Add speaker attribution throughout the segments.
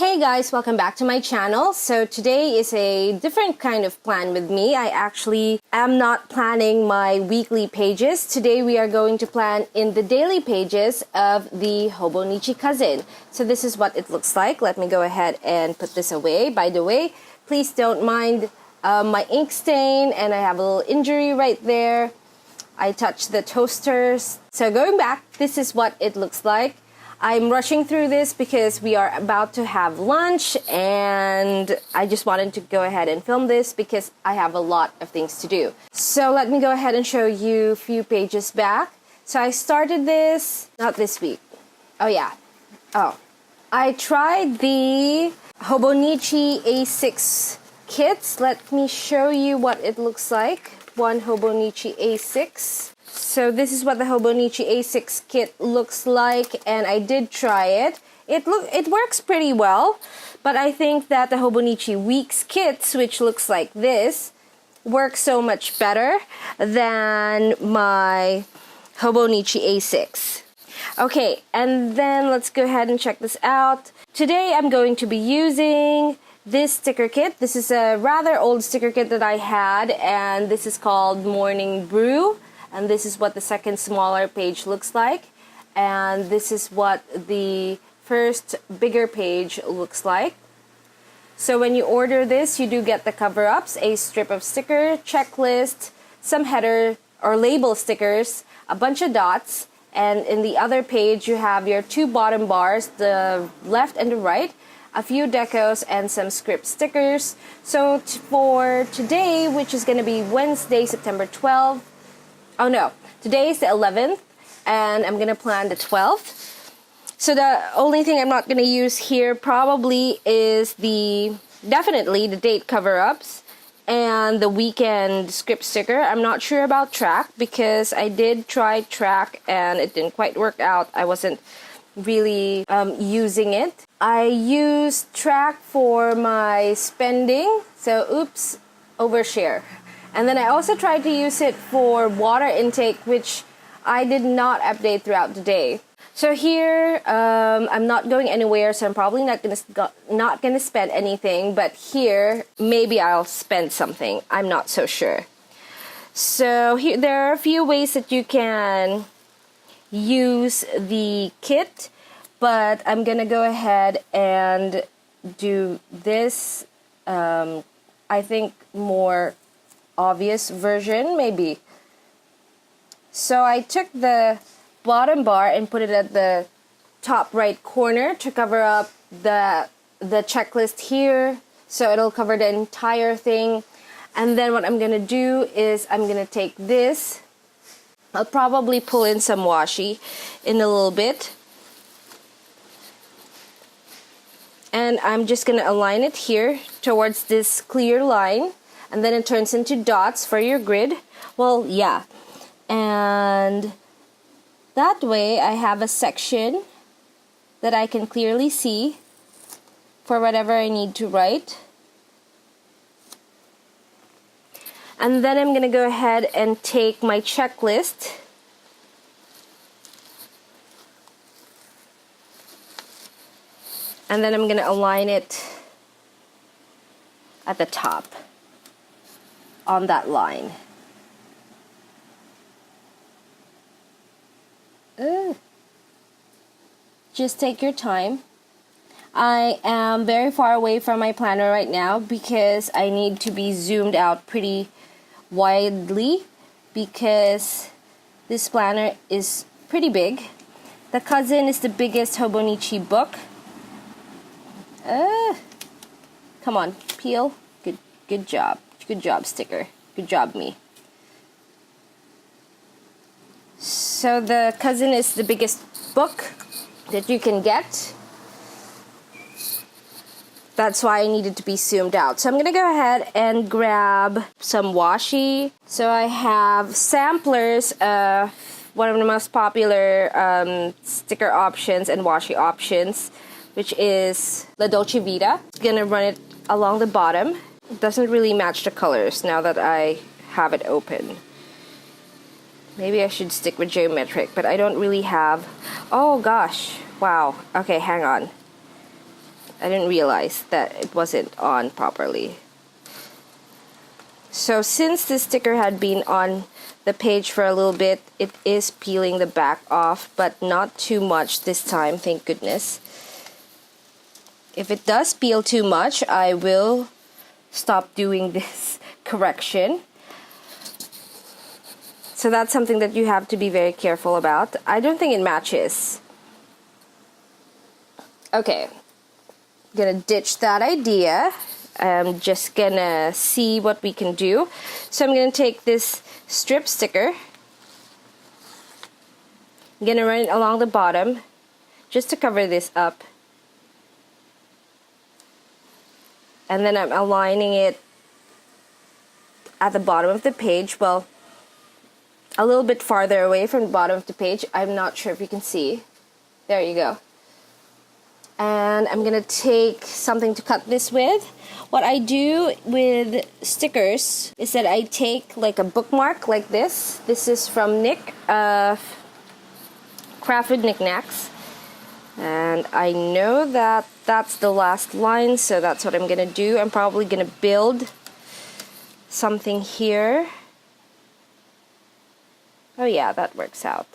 Speaker 1: Hey guys, welcome back to my channel. So today is a different kind of plan with me. I actually am not planning my weekly pages. Today we are going to plan in the daily pages of the Hobonichi cousin. So this is what it looks like. Let me go ahead and put this away. By the way, please don't mind my ink stain, and I have a little injury right there. I touched the toasters. So going back, this is what it looks like. I'm rushing through this because we are about to have lunch, and I just wanted to go ahead and film this because I have a lot of things to do. So let me go ahead and show you a few pages back. So I started this, not this week. I tried the Hobonichi A6 kits. Let me show you what it looks like. One Hobonichi A6. So this is what the Hobonichi A6 kit looks like, and I did try it. It works pretty well, but I think that the Hobonichi Weeks kits, which looks like this, works so much better than my Hobonichi A6. Okay, and then let's go ahead and check this out. Today I'm going to be using this sticker kit. This is a rather old sticker kit that I had, and this is called Morning Brew. And this is what the second smaller page looks like. And this is what the first bigger page looks like. So when you order this, you do get the cover-ups, a strip of sticker, checklist, some header or label stickers, a bunch of dots, and in the other page you have your two bottom bars, the left and the right, a few decos, and some script stickers. So for today, which is going to be Wednesday, September 12th, oh no, today is the 11th, and I'm gonna plan the 12th. So the only thing I'm not gonna use here probably is definitely the date cover-ups and the weekend script sticker. I'm not sure about track because I did try track and it didn't quite work out. I wasn't really using it. I used track for my spending, so oops, overshare. And then I also tried to use it for water intake, which I did not update throughout the day. So here, I'm not going anywhere, so I'm probably not gonna spend anything. But here, maybe I'll spend something. I'm not so sure. So here, there are a few ways that you can use the kit, but I'm gonna go ahead and do this. I think more obvious version maybe. So I took the bottom bar and put it at the top right corner to cover up the checklist here, so it'll cover the entire thing. And then what I'm gonna do is I'm gonna take this, I'll probably pull in some washi in a little bit, and I'm just gonna align it here towards this clear line. And then it turns into dots for your grid. Well, yeah. And that way I have a section that I can clearly see for whatever I need to write. And then I'm going to go ahead and take my checklist. And then I'm going to align it at the top on that line. Just take your time. I am very far away from my planner right now because I need to be zoomed out pretty widely because this planner is pretty big. The cousin is the biggest Hobonichi book. Come on, peel. Good job. Good job, sticker. Good job, me. So the cousin is the biggest book that you can get. That's why I needed to be zoomed out. So I'm going to go ahead and grab some washi. So I have samplers of one of the most popular sticker options and washi options, which is La Dolce Vita. I'm going to run it along the bottom. It doesn't really match the colors now that I have it open. Maybe I should stick with geometric, but I don't really have... Oh gosh, wow. Okay, hang on. I didn't realize that it wasn't on properly. So since this sticker had been on the page for a little bit, it is peeling the back off, but not too much this time, thank goodness. If it does peel too much, I will stop doing this correction. So that's something that you have to be very careful about. I don't think it matches. Okay, gonna ditch that idea. I'm just gonna see what we can do. So I'm gonna take this strip sticker. I'm gonna run it along the bottom just to cover this up. And then I'm aligning it at the bottom of the page. Well, a little bit farther away from the bottom of the page. I'm not sure if you can see. There you go. And I'm gonna take something to cut this with. What I do with stickers is that I take like a bookmark like this. This is from Nick, Crafted Knickknacks. And I know that that's the last line, so that's what I'm gonna do. I'm probably gonna build something here. Oh yeah, that works out.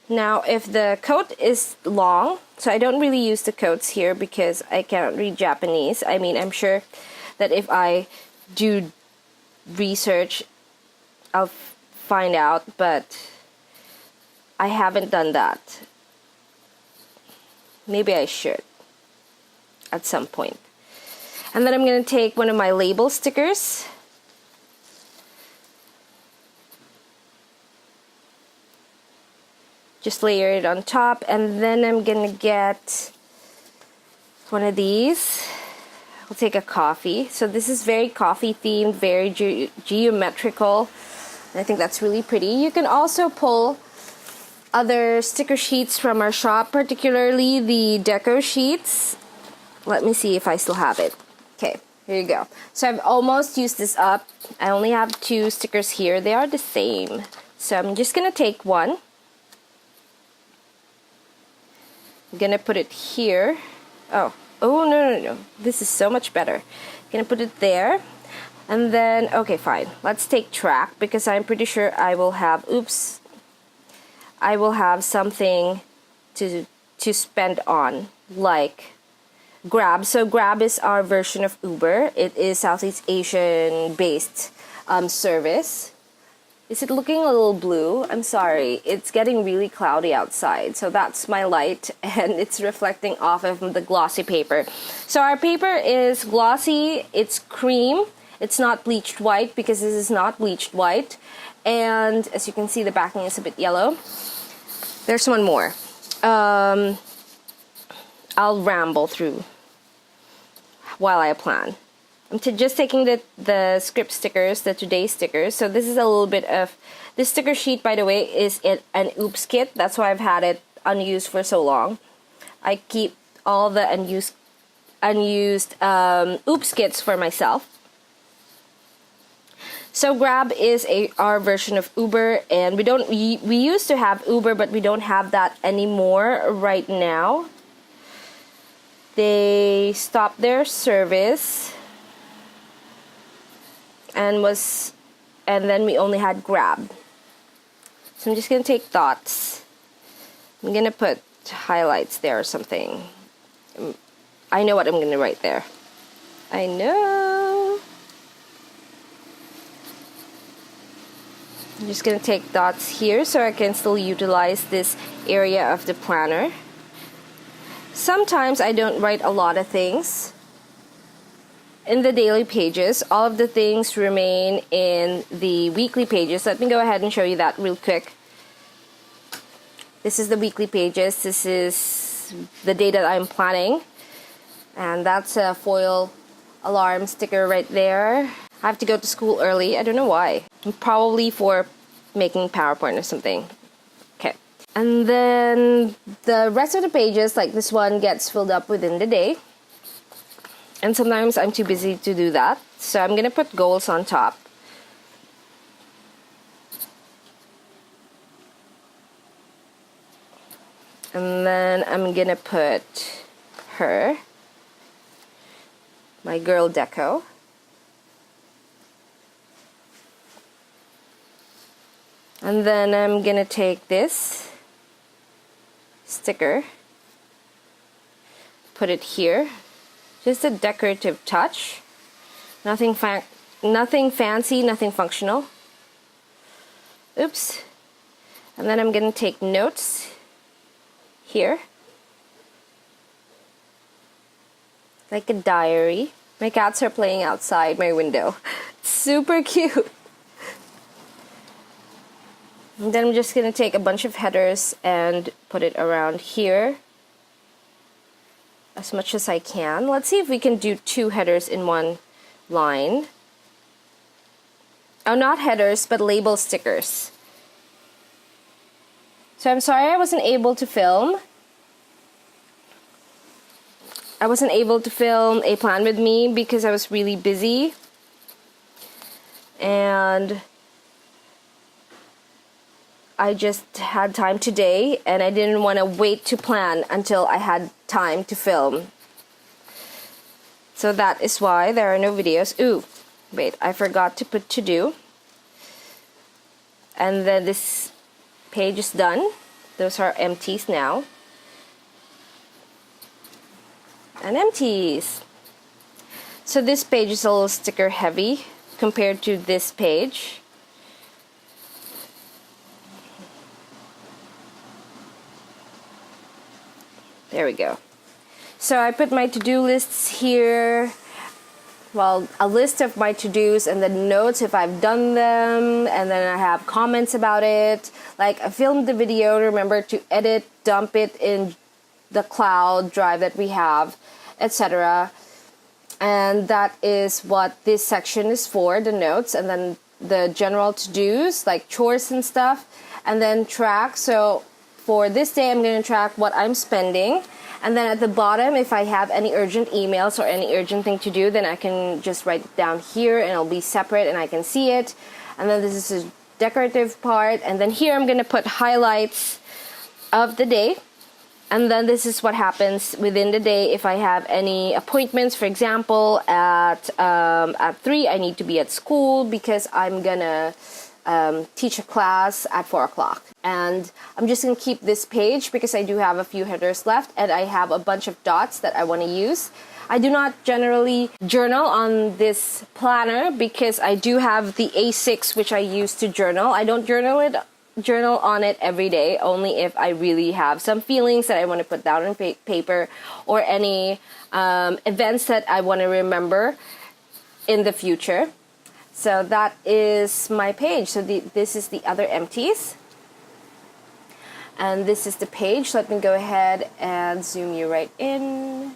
Speaker 1: Now, if the coat is long, so I don't really use the coats here because I cannot read Japanese. I mean, I'm sure that if I do research, I'll find out, but I haven't done that. Maybe I should at some point. And then I'm going to take one of my label stickers. Just layer it on top, and then I'm gonna get one of these. I'll take a coffee. So this is very coffee themed, very geometrical. And I think that's really pretty. You can also pull other sticker sheets from our shop, particularly the deco sheets. Let me see if I still have it. Okay, here you go. So I've almost used this up. I only have 2 stickers here. They are the same. So I'm just gonna take one. I'm gonna put it here. Oh no. This is so much better. Gonna put it there. And then, okay, fine. Let's take track because I'm pretty sure I will have, I will have something to spend on, like Grab. So Grab is our version of Uber. It is Southeast Asian based service. Is it looking a little blue? I'm sorry. It's getting really cloudy outside. So that's my light and it's reflecting off of the glossy paper. So our paper is glossy. It's cream. It's not bleached white because this is not bleached white. And as you can see, the backing is a bit yellow. There's one more. I'll ramble through while I plan. I'm just taking the script stickers, the today stickers. So this is a little bit of, this sticker sheet, by the way, is an oops kit. That's why I've had it unused for so long. I keep all the unused oops kits for myself. So Grab is our version of Uber, and we used to have Uber, but we don't have that anymore right now. They stopped their service. And then we only had Grab. So I'm just gonna take dots. I'm gonna put highlights there or something. I know what I'm gonna write there. I know. I'm just gonna take dots here so I can still utilize this area of the planner. Sometimes I don't write a lot of things in the daily pages. All of the things remain in the weekly pages. Let me go ahead and show you that real quick. This is the weekly pages. This is the day that I'm planning. And that's a foil alarm sticker right there. I have to go to school early. I don't know why. Probably for making PowerPoint or something. Okay. And then the rest of the pages, like this one, gets filled up within the day. And sometimes I'm too busy to do that. So I'm gonna put goals on top. And then I'm gonna put her, my girl deco. And then I'm gonna take this sticker, put it here, just a decorative touch, nothing fancy, nothing functional. Oops. And then I'm gonna take notes here, like a diary. My cats are playing outside my window. Super cute. And then I'm just gonna take a bunch of headers and put it around here as much as I can. Let's see if we can do 2 headers in one line. Oh, not headers, but label stickers. So I'm sorry I wasn't able to film. I wasn't able to film a plan with me because I was really busy. And I just had time today, and I didn't want to wait to plan until I had time to film. So that is why there are no videos. Ooh, wait, I forgot to put to do. And then this page is done. Those are empties now. And empties. So this page is a little sticker heavy compared to this page. There we go. So I put my to-do lists here. Well, a list of my to-dos and then notes if I've done them, and then I have comments about it. Like, I filmed the video, remember to edit, dump it in the cloud drive that we have, etc. And that is what this section is for, the notes, and then the general to-dos like chores and stuff, and then track. So for this day, I'm going to track what I'm spending. And then at the bottom, if I have any urgent emails or any urgent thing to do, then I can just write it down here and it'll be separate and I can see it. And then this is a decorative part. And then here I'm going to put highlights of the day. And then this is what happens within the day. If I have any appointments, for example, at 3, I need to be at school because I'm going to teach a class at 4 o'clock. And I'm just going to keep this page because I do have a few headers left and I have a bunch of dots that I want to use. I do not generally journal on this planner because I do have the A6 which I use to journal. I don't journal on it every day, only if I really have some feelings that I want to put down on paper or any events that I want to remember in the future. So that is my page. So this is the other empties. And this is the page. Let me go ahead and zoom you right in.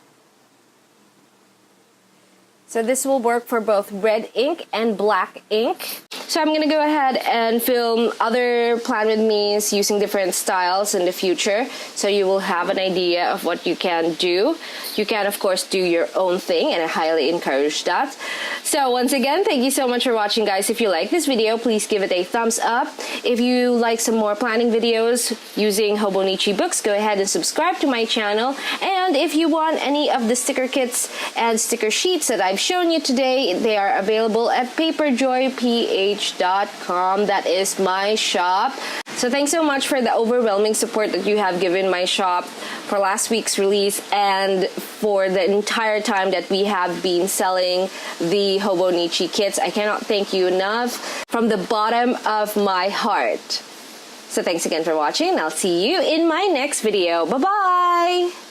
Speaker 1: So this will work for both red ink and black ink. So I'm going to go ahead and film other plan with me's using different styles in the future. So you will have an idea of what you can do. You can, of course, do your own thing, and I highly encourage that. So once again, thank you so much for watching, guys. If you like this video, please give it a thumbs up. If you like some more planning videos using Hobonichi books, go ahead and subscribe to my channel. And if you want any of the sticker kits and sticker sheets that I've shown you today, they are available at paperjoyph.com. That is my shop. So thanks so much for the overwhelming support that you have given my shop for last week's release and for the entire time that we have been selling the Hobonichi kits. I cannot thank you enough from the bottom of my heart. So thanks again for watching, and I'll see you in my next video. Bye-bye!